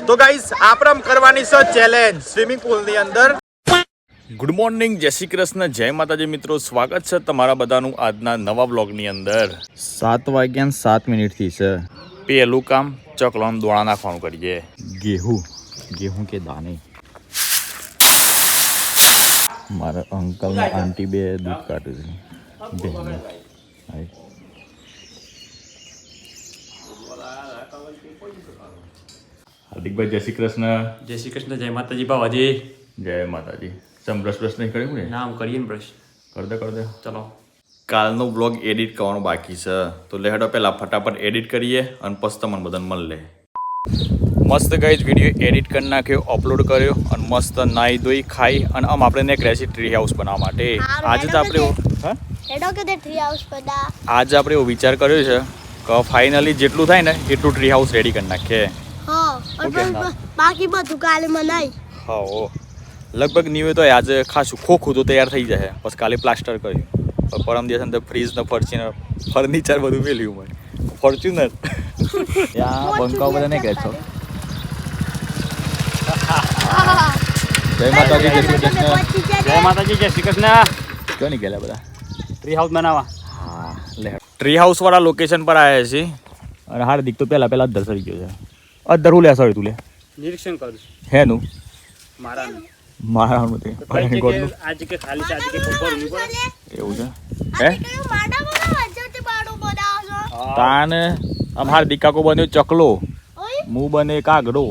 તો ગાઈસ આપણે કરવાની છે ચેલેન્જ સ્વિમિંગ પુલ ની અંદર. ગુડ મોર્નિંગ, જય શ્રી કૃષ્ણ, જય માતાજી મિત્રો. સ્વાગત છે તમારા બધાનું આજના નવા બ્લોગની અંદર. 7:07 થી છે. પહેલું કામ ચકલાનું દોણા નાખવાનું કરીએ. गेहूं के दाने. મારા અંકલ ને આંટી બે દૂધ કાઢે છે. હાર્દિકભાઈ જય શ્રી કૃષ્ણ. જય શ્રી કૃષ્ણ, જય માતાજી બાવાજી. જય માતાજી. સમ બ્રશ નહીં કર્યું ને? નામ કરીએ ને બ્રશ. કર દે ચલો. કાલનો બ્લોગ એડિટ કરવાનું બાકી છે, તો લેહડો પહેલાં ફટાફટ એડિટ કરીએ અને પછી તમને બધાને મળે. મસ્ત ગાઈઝ વિડીયો એડિટ કરી નાખ્યો, અપલોડ કર્યો અને મસ્ત નાહી ધોઈ ખાઈ અને આમ આપણે એક રેસી ટ્રી હાઉસ બનાવવા માટે આજે તો આપણે આજે આપણે એવો વિચાર કર્યો છે કે ફાઇનલી જેટલું થાય ને એટલું ટ્રી હાઉસ રેડી કરી નાખીએ. બાકી બધું કાલે મનાઈ. હા, લગભગ નહીં તો આજે ખાસું ખોખું તો તૈયાર થઈ જશે. પછી કાલે પ્લાસ્ટર કર્યું, પરમ દિવસ અંદર ફ્રીજ ને ફર્નિચર બધું મેલ્યું મને ફોર્ચ્યુનર ત્યાં બંકાઓ બધા નહીં કહે છો. જય માતાજી, જય શ્રી કૃષ્ણ. જય માતાજી, જય શ્રી કૃષ્ણ. ક્યાં નહીં ગયેલા બધા? ટ્રી હાઉસ બનાવવા. હા, લે ટ્રી હાઉસ વાળા લોકેશન પર આવ્યા છે અને હાર્દિક તો પહેલા અદ્ધર સરી ગયો છે. અદ્ધર હું લે સરી તું લે નિરીક્ષણ કરું છું હેનું મારાનું. મારાનું તે ગોડનું આજે કે ખાલી આજે કે ખબર નહીં પડે એવું છે હે તાન. આમ હાર્દિક કાકો બન્યો ચકલો, હું બને કાગડો.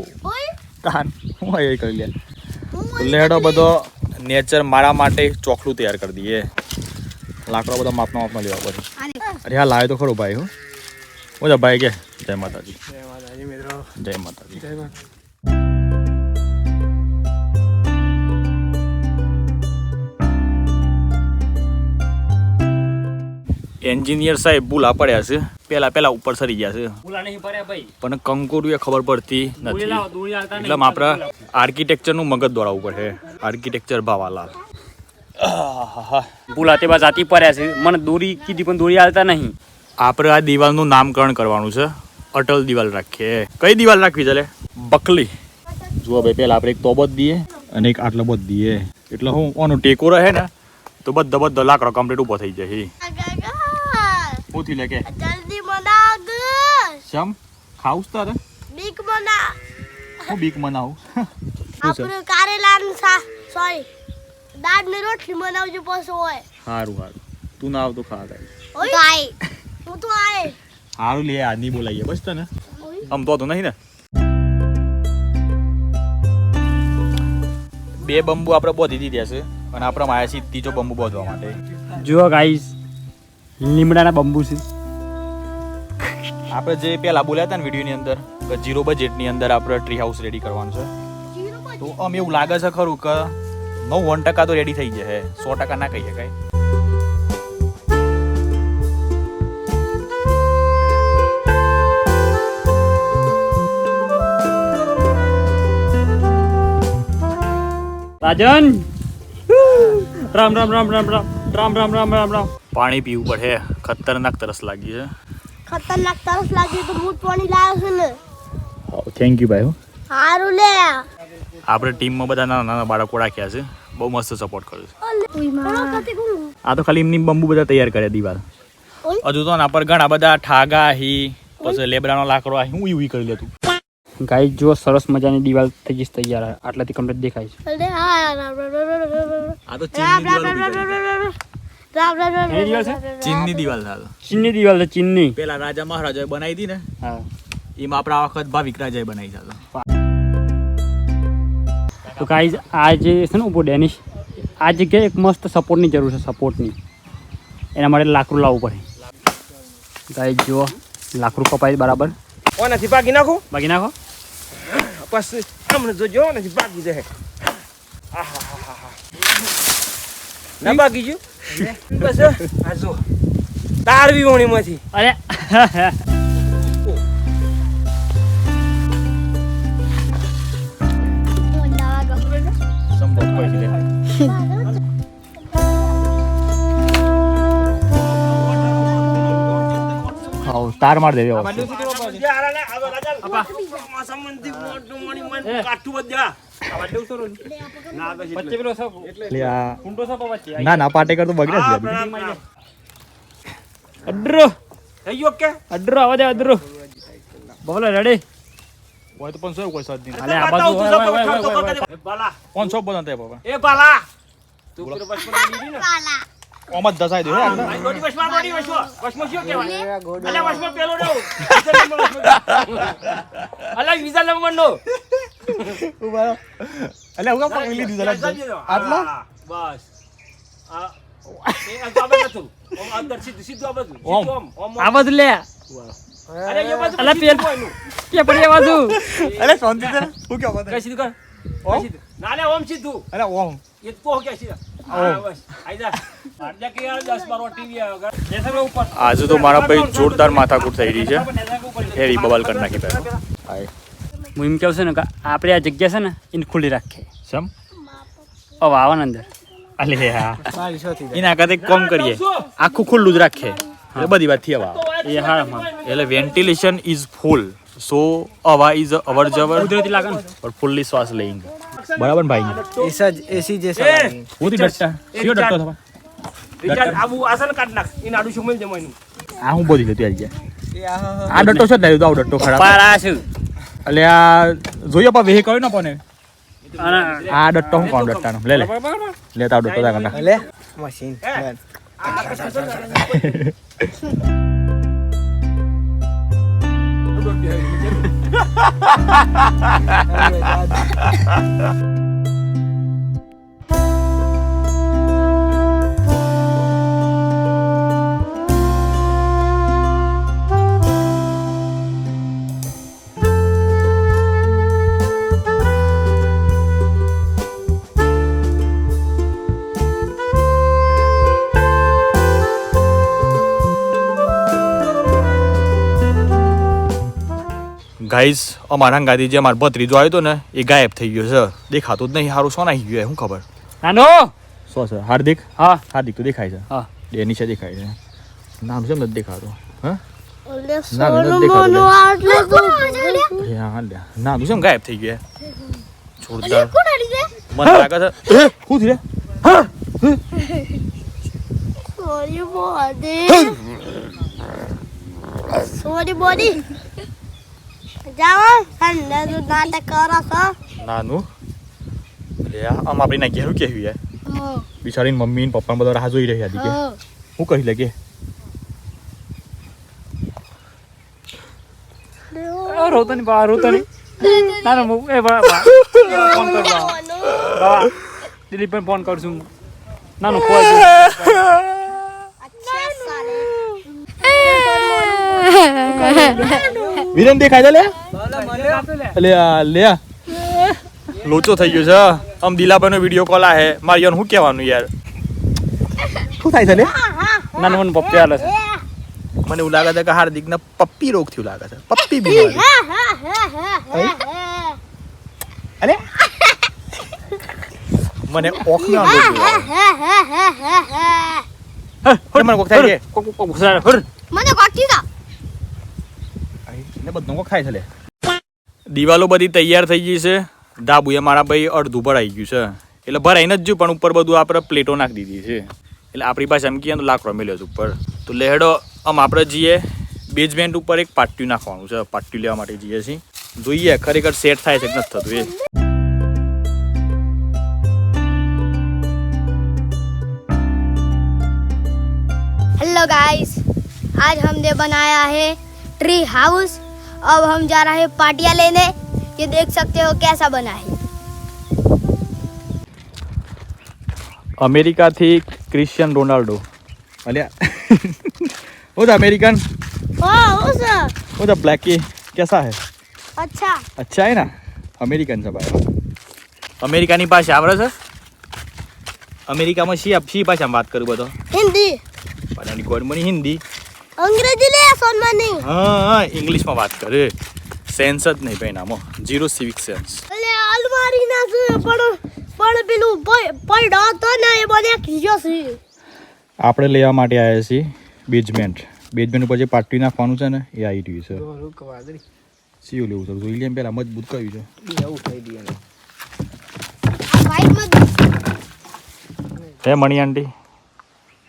તાન હું એ કરી લે લેડો બધો નેચર મારા માટે ચોકલું તૈયાર કરી દઈએ. લાકડા બધા માપમાં લેવા પડે. અરે હા લાવે તો ખરો ભાઈ. હું ઓજા ભાઈ કે જય માતાજી. જય માતાજી મિત્રો. જય માતાજી. જય માતા. એન્જિનિયર સાહેબ ભૂલા પડ્યા છે. પેલા ઉપર સરી ગયા છે, ભૂલા નહીં પડ્યા ભાઈ. પણ કંકોડું ખબર પડતી નથી. એટલે આપણે આર્કિટેક્ચરનું મગજ દોડાવવું પડે. આર્કિટેક્ચર ભાવાલાલ ભૂલા તે બાદ જાતી પડ્યા છે. મને દોરી કીધી પણ દોરી હાલતા નહીં. આપણે આ દિવાલનું નામકરણ કરવાનું છે. અટલ દિવાલ રાખીએ. કઈ દિવાલ રાખવી ચાલે? બકલી. જુઓ ભાઈ, પેલા આપણે એક તોબત દઈએ અને એક આટલો બધ દઈએ, એટલે હું ઓનો ટેકો રહે ને તો બધા લાકડો કમ્પ્લીટ ઉભો થઈ જાય. પૂછી લે કે જલ્દી મનાગ. શમ ખાવું તારે? બીક મના. હું બીક મનાવું? આપણે કારેલાનું સોરી દાળની રોટલી બનાવજો પછી હોય. સારું તું ના આવ તો ખા ગાય. ઓય આય હું તો આય. સારું લે આ નહીં બોલાઈએ બસ તને આમ તો નહીં ને. બે બંબુ આપણે બોધી દીધા છે અને આપણે માયા છે ત્રીજો બંબુ બોધવા માટે. જુઓ ગાઈસ, લીમડાના બંબુ છે. આપણે જે પેલા બોલ્યા હતા ને વિડીયોની અંદર કે 0 બજેટની અંદર આપણે ટ્રી હાઉસ રેડી કરવાનું છે, તો આમ એવું લાગે છે ખરું કે 91% તો રેડી થઈ જશે. 100% ના કહી શકાય. રાજન રામ રામ રામ રામ રામ રામ રામ રામ રામ રામ. પાણી પીવું પડે, ખતરનાક તરસ લાગી છે. ખતરનાક તરસ લાગી તો હું પાણી લાવ્યો છું ને. થેન્ક યુ ભાઈ. હારું લે. આપણે ટીમમાં બધા નાના બાળકો રાખ્યા છે, બહુ મસ્ત સપોર્ટ કર્યો છે. આ તો ખાલી એમની બંબુ બધા તૈયાર કર્યા દિવાલ. હજુ તો ના પર ઘણા બધા ઠાગા હી પછી લેબડાનો લાકડો આ હું યુવી કરી લેતું. ગાઈસ જુઓ, સરસ મજાની દિવાલ થઈ જશે તૈયાર. આટલાથી કમ્પ્લીટ દેખાય છે. આ તો ચીનની દિવાલ છે. ચીનની દિવાલ છે, ચીનની. પેલા રાજા મહારાજાએ બનાવી હતી ને, હા, એમાં આપણા આ વખત ભાવિક રાજાએ બનાવી છે. તો ગાઈસ આ જે છે ને ઉભો ડેનિશ, આ જગ્યાએ એક મસ્ત સપોર્ટની જરૂર છે. સપોર્ટની એના માટે લાકડું લાવવું પડે. ગાઈસ જુઓ, લાકડું કપાય બરાબર. ઓનાથી ભાગી નાખો. બાકી નાખો પછી હમણાં જોજો ઓનાથી ભાગી જાય. ના ભાગી ગયું બસ. આ જો તારવી વણીમાંથી. અરે તાર માર દેવી આ બાજુ શું કરવા પડે? જે આરા લે આવો રાજા સંબંધી મોટું મણી મન કાઠું બધા આ બાજુ શું રોલ? ના બસ વચ્ચે પેલો સપ એટલે આ કુંડો સપ વચ્ચે ના ના પાટેકર તો બગડે છે અડ્રો થઈ ગયો કે અડ્રો આવા દે અડ્રો બોલો રેડી હોય તો 500 કોઈ સાથ નહીં અલે આ બાજુ એ બાલા 500 બનતે બાબા એ બાલા તું પેલો બચપન દીધી ને ઓમ જ દસાઈ દે હે આ દોડી બસમાં શું કહેવાય અલે બસમાં પેલો રહ્યો અલે વિઝા નંબર નો ઉભા એટલે હું કામ પકડી લીધું જલા આટલા બસ આ એ આબે નતું ઓમ અંદર સીધું આ બધું ઓમ આ બાજુ લે અરે એ બાજુ અલે પેલ કે પડી આ બાજુ અરે શાંતિ દે હું કે વાત કઈ સીધું કર ના લે ઓમ સીધું અરે ઓમ એ તો કે સીધા હા બસ આઈ જા આટલા કે યાર 10 12 ટીવી આવ્યો કર નેસર ઉપર આજે તો મારા ભાઈ જોરદાર માથાકૂટ થઈ રહી છે હેરી બબલ કરી નાખી પહેલા હાય હું એમ કહું છું ને કે આપણે આ જગ્યા છે ને એને ખુલ્લી રાખીએ સમ હવે આવવાના અંદર અલે હા એના કરતા એક કામ કરીએ આખું ખુલ્લું જ રાખીએ એટલે બધી વાત થી હવા એ હા હા એટલે વેન્ટિલેશન ઇઝ ફૂલ સો હવા ઇઝ અવર જવર કુદરતી લાગે ને और फुल्ली श्वास लेंगे बराबर भाई एसी जैसा लगेगा। वो थी डट्टा सीओ डट्टो था વિચાર આબુ આસન કાઢ નાખ ઈ નાડું શું મળી જમાનું आ હું બોલી લેતી આવી ગયા આ ડટ્ટો છે ને તો આ ડટ્ટો ખરાબ પારા છે એટલે આ જોઈએ પા વેહી કયો ને પણ અને આ ડટ્ટો હું કોણ ડટ્ટાનો લે લે લેતા આવ ડટ્ટો તા કરના ले मशीन ગાઈસ અમારા ગાદી જે માર ભત્રીજો આવ્યો તો ને એ ગાયબ થઈ ગયો છે દેખાતો જ નહીં હારું સોના આવી ગયો શું ખબર નાનો સો છે હાર્દિક હા હાર્દિક તો દેખાય છે હા એ નીચે દેખાય છે નામ છે નથી દેખાતો હા ઓલે ના, નથી સોનું દેખાતું. મોનું આટલે તો અરે હા લે નામ છે ગાયબ થઈ ગયો જોરદાર કોણ આડી દે મને લાગે છે એ શું થયું સોરી બોડી સોરી બોડી જાઓ સંડે તો નાટક કરો છો નાનું લે આમ આપણે ના ઘેરું કેવી હે બિચારીની મમ્મી ને પપ્પા બધા રાહ જોઈ રહ્યા હતી કે હું કહી લે કે રોતો નહીં બા રોતો નહીં ના ના હું એ બા ફોન કર બા દિલીપ ભાઈ ફોન કરશું નાનું કોઈ અચ્છા સાલે વિરેન દેખાય છે લે લે લોચો થઈ ગયો છે આમ દિલાભાઈનો વિડીયો કોલ આ હે મારી યાર હું કહેવાનું યાર શું થાય છે લે નાનું મને પપ્પી આલે છે મને એવું લાગે છે કે હાર્દિકને પપ્પી રોગ થયું લાગે છે પપ્પી બીમારી અરે મને ઓખના રોગ થયો મને કોક થાય છે મને કોટી દા ને બધું કોક ખાય છે લે દિવાલો બધી તૈયાર થઈ ગઈ છે ધાબુ એ મારા ભાઈ અડધું ભરાઈ ગયું છે એટલે ભરાઈને જ જ્યું પણ ઉપર બધું આપણે પ્લેટો નાખી દીધી છે એટલે આપણી પાસે એમ કહીએ તો લાકડો મેલ્યો છે ઉપર તો લેહડો આમ આપણે જઈએ બેઝમેન્ટ ઉપર એક પાટિયું નાખવાનું છે પાટિયું લેવા માટે જઈએ છીએ જોઈએ ખરેખર સેટ થાય છે કે નથી થતું એ हेलो गाइस आज हमने बनाया है ट्री हाउस अब हम जा रहे हैं पार्टियां लेने ये देख सकते हो कैसा बना है अमेरिकाથી ક્રિશ્चियन રોનાલ્ડો અલ્યા वो द अमेरिकन ओ सर वो द ब्लैकी कैसा है अच्छा अच्छा है ना अमेरिकन છે ભાઈ અમેરિકાની ભાષા આવડે છે અમેરિકામાં શી ભાષામાં વાત કરું બધો हिंदी પાણી ગોડ મને હિન્દી अंग्रेजी ले सोनमा नहीं હા ઇંગ્લિશમાં વાત કરે સેન્સ જ નહીં ભાઈ નામો ઝીરો સિવિક સેન્સ અલે અલમારી ના છે પણ પેલું પડ્યો તો ને એ મને ખીજો છે આપણે લેવા માટે આવ્યા છીએ બેઝમેન્ટ બેઝમેન્ટ ઉપર જે પાટી નાખવાનું છે ને એ આવી રહ્યું છે રૂક વાદળી સીવું લેવું છે જોઈ લે પેલા મજબૂત કયું છે બે ઉઠાઈ દઈએ ને वाइट मत હે મણી આંટી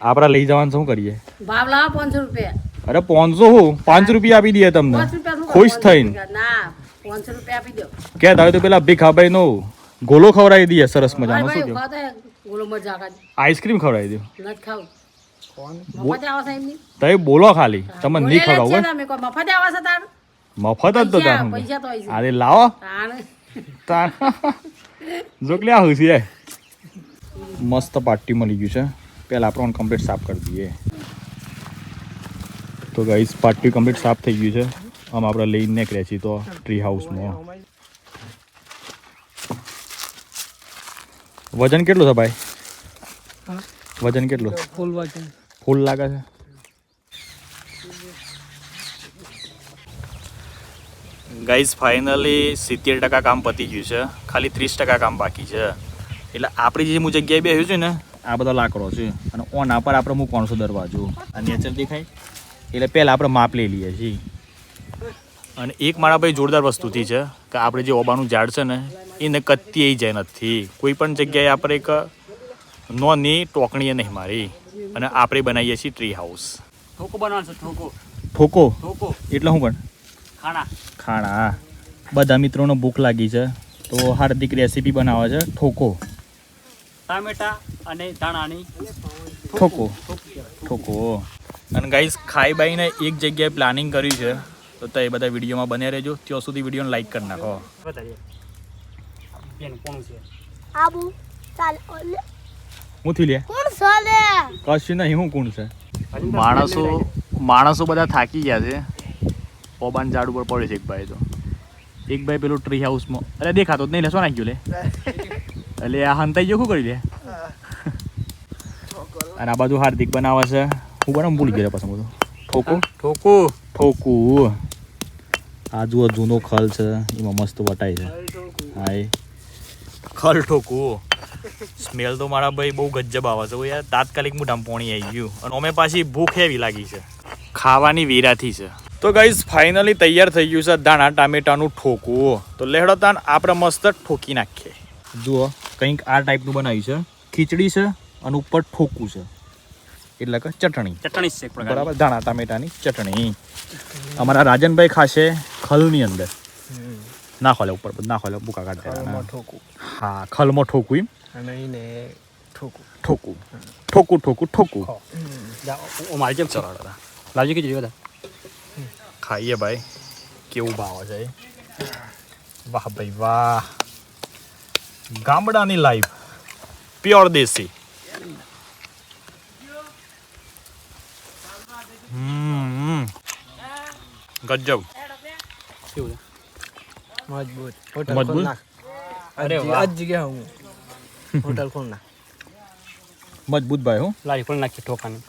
આપણા લઈ જવાનું શું કરીએ ભાવ લાવો 500 રૂપિયા અરે 500 હું 5 રૂપિયા આપી દઈએ તમને 5 રૂપિયા શું ખુશ થઈને ના 500 રૂપિયા આપી દો કે તારે તો પેલા ભીખાભાઈ નો ગોલો ખવડાવી દઈએ સરસ મજાનો શું ભાઈ કહ્યું ખાતા બોલો મજા કાઢ આઈસ્ક્રીમ ખવડાવી દો નથી ખાવું મફત આવા સાહેબ ની તમે બોલો ખાલી તમને નહીં ખવડાવું તમે કોઈ મફત આવા છે તાર મફત જ તો તાર પૈસા તો આવી અરે લાવો તાણ તાર જોકલે આ હુસી જાય મસ્ત પાર્ટી મળી ગયું છે પહેલા આપણે કમ્પ્લીટ સાફ કરી દઈએ તો ગાઈસ પાર્ટી કમ્પ્લીટ સાફ થઈ ગયું છે આમ આપણે લઈને નીકળ્યા છીએ તો ટ્રી હાઉસમાં વજન કેટલું છે ભાઈ વજન કેટલું ફૂલ લાગે છે ગાઈસ ફાઇનલી 70% કામ પતી ગયું છે ખાલી 30% કામ બાકી છે એટલે આપણી જે હું જગ્યાએ બેસ્યું છે ને આ બધા લાકડો છે અને ઓના પર આપણે મૂકવાનો છે દરવાજો આ નેચર દેખાય એટલે પહેલાં આપણે માપ લઈ લઈએ છીએ અને એક મારા ભાઈ જોરદાર વસ્તુથી છે કે આપણે જે ઓબાનું ઝાડ છે ને એને કત્તી જાય નથી કોઈ પણ જગ્યાએ આપણે એક નોની ટોકણીએ નહીં મારી અને આપણે બનાવીએ છીએ ટ્રી હાઉસ ઠોકો બનાવવાનો છે ઠોકો ઠોકો ઠોકો એટલે શું પણ ખાણા ખાણા બધા મિત્રોને ભૂખ લાગી છે તો હાર્દિક રેસીપી બનાવે છે ઠોકો ટામેટા અને ધાણાની ઠોકો ઠોકો અને ગાઈસ ખાઈ બાઈને એક જગ્યાએ પ્લાનિંગ કર્યું છે તો તે બધા વિડીયોમાં બને રહેજો ત્યાં સુધી વિડીયોને લાઈક કરી નાખો વધારે બેન કોણ છે आबू चल ओले હું થી લે कौन साले કશું નહીં હું કોણ છે માણસો બધા થાકી ગયા છે ઓબાન ઝાડ ઉપર પડે છે એક ભાઈ તો એક ભાઈ પેલું ટ્રી હાઉસમાં અરે દેખાતો જ નહીં લે શું નાખ્યું લે એટલે આ હંતાઈ ગયો શું કરી લે અને આ બાજુ હાર્દિક બનાવે છે હું બનાવ ભૂલી ગયો પાછું બધું ઠોકો ઠોકો ઠોકું આ જુઓ જૂનો ખલ છે એમાં મસ્ત વટાય છે હાય ખલ ઠોકું સ્મેલ તો મારા ભાઈ બહુ ગજબ આવે છે યાર તાત્કાલિક મોઢામાં પાણી આવી ગયું અને અમે પાછી ભૂખ એવી લાગી છે ખાવાની વેરાથી છે તો ગાઈઝ ફાઇનલી તૈયાર થઈ ગયું છે દાણા ટામેટાનું ઠોકું તો લેહડો તાન આપણે મસ્ત ઠોકી નાખીએ જુઓ કંઈક આ ટાઈપનું બનાવ્યું છે ખીચડી છે અને ઉપર ઠોકું છે એટલે કે ચટણી ચટણી છે એક પ્રકાર બરાબર દાણા ટામેટાની ચટણી અમારા રાજનભાઈ ખાશે ખલની અંદર ના ખોલે ઉપર ના ખોલે બુકા કાઢ દેવાના ઠોકું હા ખલમાં ઠોકું એમ અને એને ઠોકું ઠોકું ઠોકું ઠોકું ઠોકું ઓ મારી જેમ ચલો લાવજો કે જોયું ખાઈએ ભાઈ કેવું ભાવ છે વાહ ભાઈ વાહ ગામડાની લાઈફ પ્યોર દેશી ગજબ કેવું મજબૂત હોટલ મજબૂત? ખોલ નાખ અરે અરે વાહ. આજ જગ્યા હું હોટલ ખોલ નાખ મજબૂત ભાઈ હું લારી પણ નાખી ઠોકાની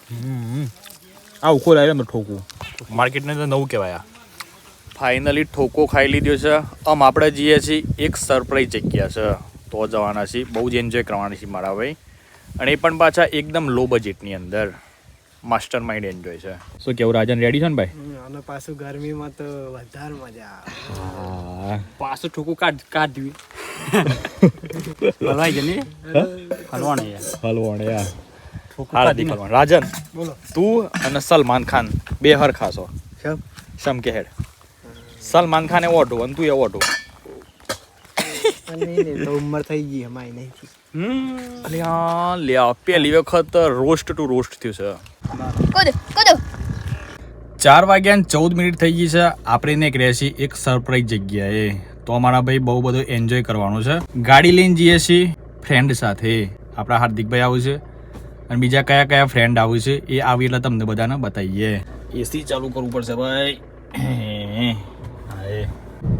આવું કોઈ લાવે તો ઠોકું માર્કેટને તો નવું કહેવાય ફાઇનલી ઠોકો ખાઈ લીધો છે આમ આપણે જઈએ છીએ એક સરપ્રાઈઝ જગ્યા છે તો જવાના છીએ બહુ જ એન્જોય કરવાના છીએ મારા ભાઈ અને એ પણ પાછા એકદમ લો બજેટની અંદર માસ્ટર માઇન્ડ એન્જોય છે શું કેવું રાજન રેડી છે ને ભાઈ અને પાછું ગરમીમાં તો વધારે મજા આવે હા પાછું ઠોકું કાઢ્યું હલવાઈ જાય ને હલવાને યાર હલવાણ યાર ઠોકું હાર્દિક કાઢીને હલવાણ રાજન બોલો તું અને સલમાન ખાન બે હર ખાસો સબ સમ કે હેડ સલમાન ખાન એવો હતો અને તું એવો હતો અને એને તો ઉંમર થઈ ગઈ અમારી નહીં થઈ. લ્યા પહેલી વખત રોસ્ટ ટુ રોસ્ટ થયું છે कूद कूद 4 વાગ્યા ને 14 મિનિટ થઈ ગઈ છે આપણે નીકળ્યા છીએ એક સરપ્રાઈઝ જગ્યાએ તો અમારા ભાઈ બહુ બધું એન્જોય કરવાનું છે ગાડી લઈને જઈએ છીએ ફ્રેન્ડ સાથે આપણા હાર્દિકભાઈ આવું છે અને બીજા કયા કયા ફ્રેન્ડ આવું છે એ આવી એટલે તમને બધાને બતાવીએ એસી ચાલુ કરવું પડશે ભાઈ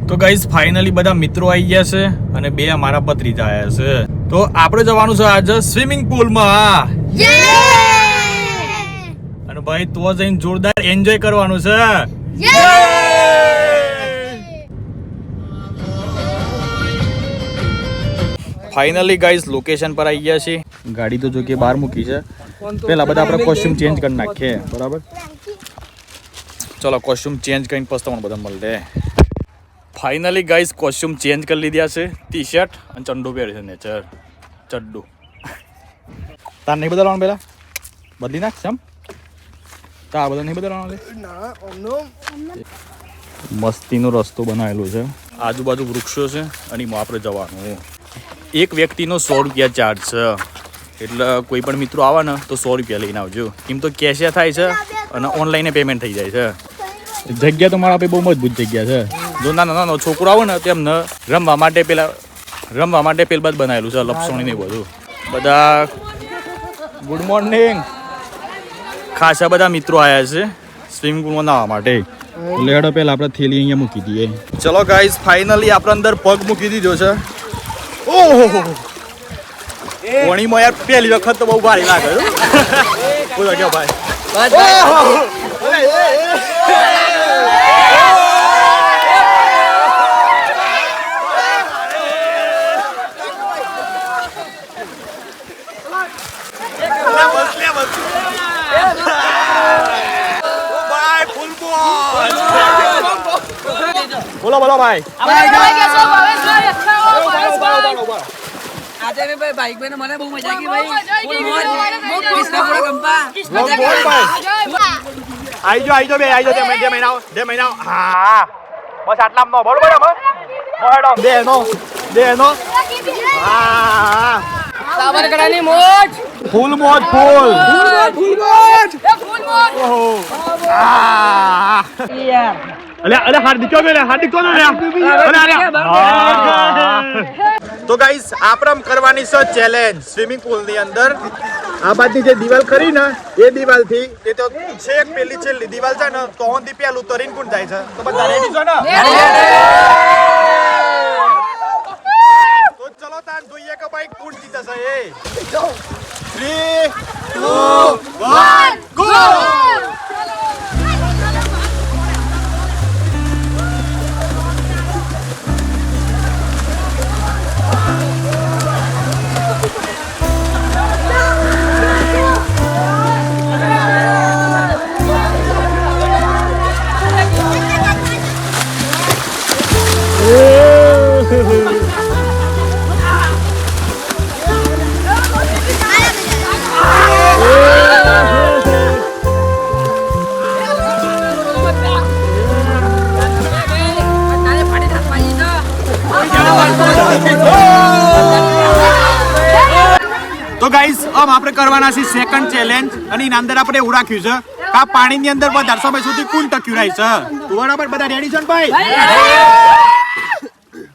તો ગાઈઝ ફાઇનલી બધા મિત્રો આવી ગયા છે અને બે અમારા ભત્રીજા આવ્યા છે તો આપણે જવાનું છે આજે સ્વિમિંગ પુલમાં અને ભાઈ તો જઈને જોરદાર એન્જોય કરવાનું છે ફાઇનલી ગાઈઝ લોકેશન પર આવી ગયા છે ગાડી તો જો કે બહાર મૂકી છે પેલા બધા આપણે કોસ્ટ્યુમ ચેન્જ કરી નાખીએ બરાબર ચલો કોસ્ટ્યુમ ચેન્જ કરીને પછી તમને બધા મળે. ફાઇનલી ગાઈસ કોસ્ટ્યુમ ચેન્જ કરી લીધા છે. ટી શર્ટ અને ચંડુ પહેર્યું છે નેચર ચડ્ડુ. તાર નહીં બદલવાનું પેલા બદલી નાખ સમ તાર બધા નહીં બદલવાનું. મસ્તીનો રસ્તો બનાવેલો છે. આજુબાજુ વૃક્ષો છે અને એમાં આપણે જવાનું. એક વ્યક્તિનો 100 રૂપિયા ચાર્જ છે. એટલે કોઈ પણ મિત્રો આવે ને તો 100 રૂપિયા લઈને આવજો. એમ તો કેશ થાય છે અને ઓનલાઈન પેમેન્ટ થઈ જાય છે. જગ્યા તો મારા બહુ મજબૂત જગ્યા છે. જો નાના નાનો છોકરો આવે ને તેમને રમવા માટે પેલા પેલબાદ બનાવેલું છે લપસણી ને બધું. બધા ગુડ મોર્નિંગ. ખાસા બધા મિત્રો આવ્યા છે સ્વિમિંગ પુલમાં નાહવા માટે. લેડો પેલા આપણે થેલી અહીંયા મૂકી દઈએ. ચલો ગાઈસ ફાઇનલી આપણે અંદર પગ મૂકી દીધો છે. ઓહો પાણીમાં યાર પહેલી વખત તો બહુ ભારી લાગે. બોલો કે ભાઈ બોલો બોલો ભાઈ. આજે મેં ભાઈ બાઈક પર મને બહુ મજા આવી ભાઈ. આઈ જો બે મહિના હા બસ આટલા નો બરોબર બે નો હા સાબરકાંઠાની મોજ ફૂલ મોજ અલે હાર્દિક તો ગાઈસ આપણે કરવાની છે ચેલેન્જ સ્વિમિંગ પુલ ની અંદર. આ બાજુની જે દિવાલ ખરી ને એ દિવાલ થી એ તો છેક પેલી છેલ્લી દિવાલ છે ને તો ઓનથી પેલું તરીને કોણ જાય છે. તો બધા રેડી છો ને? તો ચલો તાન જોઈએ કે ભાઈ કોણ જીતે છે. એ 3 2 1 ગો. તો ગાઈસ अब આપણે કરવાના છે સેકન્ડ ચેલેન્જ અને એના અંદર આપણે એવું રાખ્યું છે કે આ પાણીની અંદર વધારે સમય સુધી કોણ ટક્યું રહે છે. બરાબર બધા રેડી છો ને ભાઈ?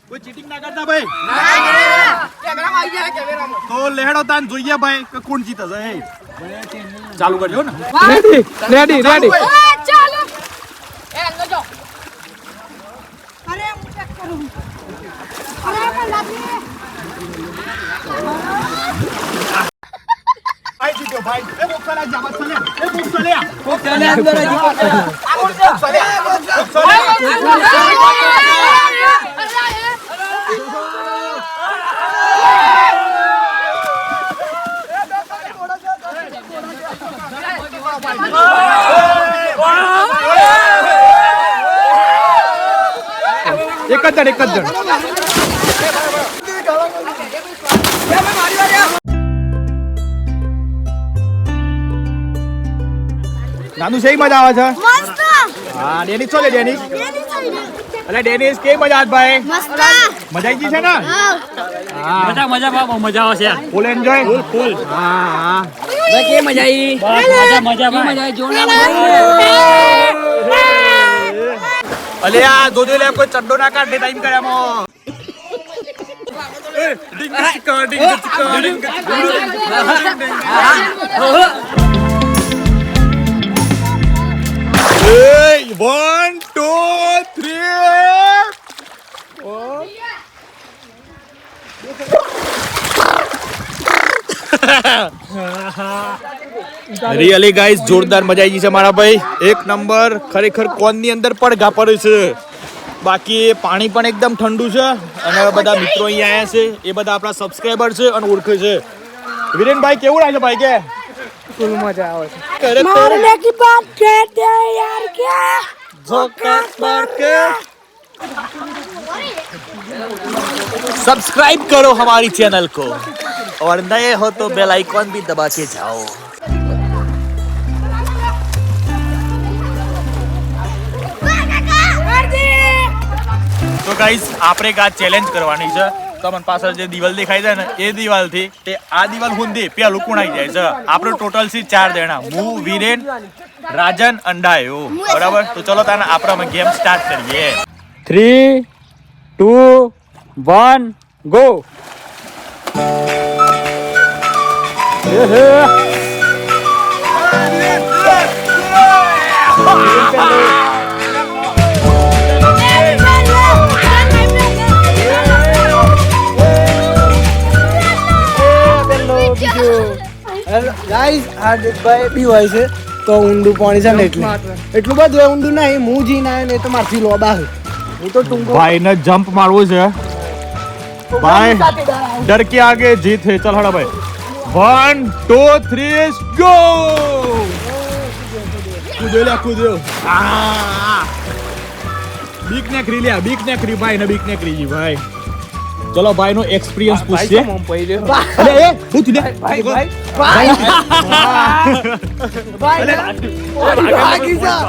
કોઈ ચીટિંગ ના કરતા ભાઈ? તો લેડો તાન જોઈએ ભાઈ કે કોણ જીતે છે. ચાલુ કરજો ને. રેડી ચાલો ભાઈ જીત્યો ભાઈ. એ બોક્સર આ જામત ચલે. એ બોક્સર લે. બોક્સર લે અંદર જ. એક જ જણ નાનું છે મજા આવે છે. હા ડેનિસ છો લે ડેનિસ. અલે ડેનિસ કે મજા આજ ભાઈ? મજા આવી ગઈ છે ને? મજા બાબા મજા આવે છે. ફૂલ એન્જોય ફૂલ. હા ભાઈ કે મજા આવી? મજા આવી જોરદાર. અલે આ જોજો લે કોઈ ચડ્ડો ના કાઢે ટાઈમ કર્યામાં. ડિંગ ચિકા ડિંગ ચિકા ડિંગ. Hey, 1 2 3 રિયલી ગાઈસ જોરદાર મજા આવી ગઈ છે મારા ભાઈ. એક નંબર ખરેખર કોનની અંદર પડઘા પડે છે. બાકી પાણી પણ એકદમ ઠંડુ છે અને બધા મિત્રો અહીંયા આવ્યા છે એ બધા આપણા સબસ્ક્રાઇબર છે અને ઓળખે છે. વિરેનભાઈ કેવું લાગે ભાઈ? કે ફૂલ મજા આવે છે. મારને की बात कहते हैं यार क्या सब्सक्राइब करो हमारी चैनल को और नए हो तो बेल आइकॉन भी दबा के जाओ. તો ગાઈસ આપણે એક આ ચેલેન્જ કરવાની છે. તમને પાછળ જે દિવાલ દેખાય છે ને એ દિવાલથી તે આ દિવાલ સુધી પેલું કુણાઈ જાય છે. આપણે ટોટલ થી 4 જણા, હું, વિરેન, રાજન, અંડાયો. બરાબર? તો ચલો તાને આપણે ગેમ સ્ટાર્ટ કરીએ. 3, 2, 1, go. ગાઈસ આ ભાઈ બી હોય છે તો ઊંડું પાણી છે ને એટલું બધું ઊંડું નહીં. હું જી ના ને તો મારથી લોબા હું તો ટૂંકો ભાઈને જમ્પ મારવો છે. ભાઈ ડર કે આગે જીત હે. ચલ હડા ભાઈ. 1, 2, 3 ગો. કૂદ્યો. બીક ને ખરી લ્યા, બીક ને ખરી ભાઈ ને બીક ને ખરી ભાઈ. ચલો ભાઈ નો એક્સપિરિયન્સ પૂછીએ. અરે એ હું તું લે ભાઈ વાગી જા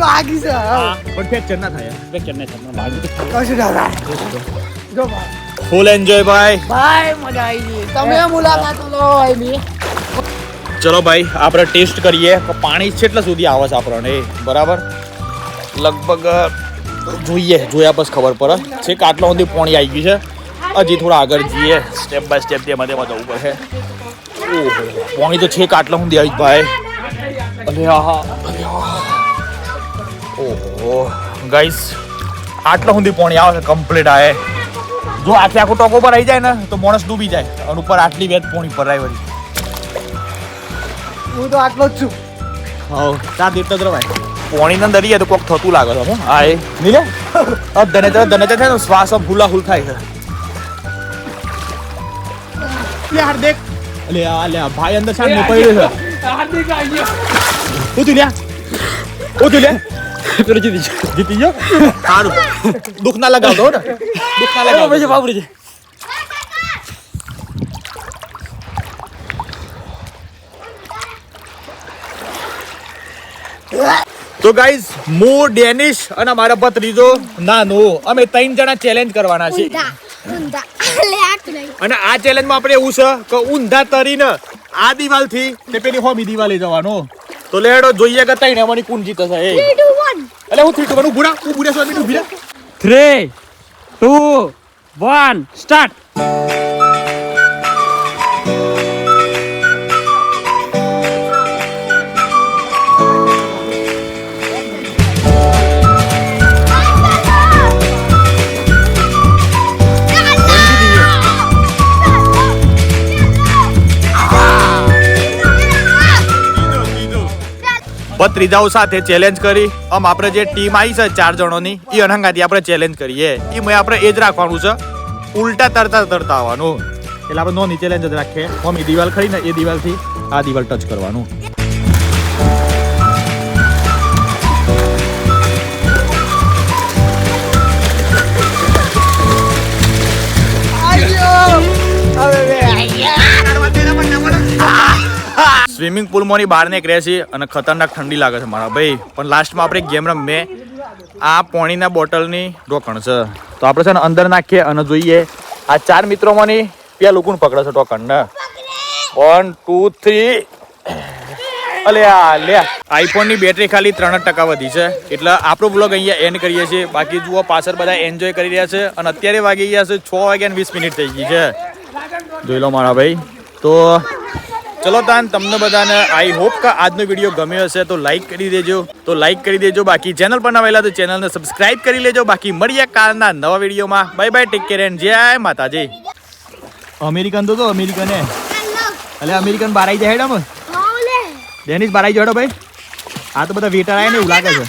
વાગી જા પણ ફ્રેક્ચર ના થાય. Fracture નહીં થવાનું. કશું ના થાય. જો ફૂલ એન્જોય ભાઈ. ભાઈ મજા આવી ગઈ. તમે મુલાકાત લો એની. ચલો ભાઈ આપણે ટેસ્ટ કરીએ કે પાણી કેટલા સુધી આવે છે આપણને. બરાબર? લગભગ જોયા પછી ખબર પડે છે કે આટલા સુધી પાણી આવી ગયું છે. હજી થોડા આગળ જઈએ, સ્ટેપ બાય સ્ટેપ તેમાં જવું પડશે. ઓહો, પાણી તો છેક આટલા સુધી આવી ભાઈ. અરે આહા, ઓહો ગાઈસ, આટલા સુધી પાણી આવે છે કમ્પ્લીટ. આ જો આખે આખો ટોકો પર આવી જાય ને તો માણસ ડૂબી જાય. અને ઉપર આટલી વેત પાણી ભરાય વળી. હું તો આટલો જ છું. હા, સાત એટલો જ રવાય. પાણીના દરિયા તો કોક થતું લાગે છે. હા એ નહીં લે ધને થાય ને શ્વાસ ફૂલા ફૂલ થાય છે. યાર દેખ, અલે આ ભાઈ અંદર સામે પડ્યો છે. ઉતું લે પેલો જીતી ગયો. સારું, દુઃખ ના લગાવતો ને, દુઃખ ના લગાવતો પછી બાપડી છે. તો ગાઈઝ, હું, ડેનિશ અને મારા ભત્રીજો નાનો, અમે 3 જણા ચેલેન્જ કરવાના છે. અને આ ચેલેન્જમાં આપણે એવું છે કે ઊંધા તરીને આ દિવાલથી તે પેલી હોમી દિવાલે જવાનો. તો લેડો જોઈએ કે 3 એમાંની કોણ જીતે છે. એટલે હું 3, 2, 1 ઉભું સ્વામી ઉભી રહે. 3, 2, 1, start. ભત્રીજાઓ સાથે ચેલેન્જ કરી. આમ આપણે જે ટીમ આવી છે 4 જણોની એ અનંગાથી આપણે ચેલેન્જ કરીએ. એમાં આપણે એ જ રાખવાનું છે, ઉલટા તરતા આવવાનું. એટલે આપણે નોની ચેલેન્જ જ રાખીએ. આમ એ દિવાલ ખરી ને એ દિવાલથી આ દિવાલ ટચ કરવાનું. સ્વિમિંગ પુલમાંની બહાર નીકળ્યા છીએ અને ખતરનાક ઠંડી લાગે છે મારા ભાઈ. પણ લાસ્ટમાં આપણે ગેમ રમીએ. આ પાણીના બોટલની ટોકણ છે તો આપણે છે ને અંદર નાખીએ અને જોઈએ આ 4 મિત્રોમાંની પેલું કોણ પકડે છે ટોકણ ને. 1, 2, 3. અલે આઈફોન ની બેટરી ખાલી 3% વધી છે. એટલે આપણો બ્લોગ અહીંયા એન્ડ કરીએ છીએ. બાકી જુઓ પાછળ બધા એન્જોય કરી રહ્યા છે. અને અત્યારે વાગી ગયા છે 6:20 થઈ ગઈ છે. જોઈ લો મારા ભાઈ. તો ચલો તાન, તમને બધાને આઈ હોપ કે આજનો વિડીયો ગમ્યો હશે તો લાઈક કરી દેજો. બાકી ચેનલ પર નવા તો ચેનલને સબસ્ક્રાઇબ કરી લેજો. બાકી મળીએ કાલના નવા વિડીયોમાં. Bye bye, take care and જય માતાજી. અમેરિકન તો અમેરિકન અમેરિકન બહાર આવી જાય. ડેનિશ બહાર આવી જાડો ભાઈ. આ તો બધા વેટર આવ્યા ને એવું લાગે છે.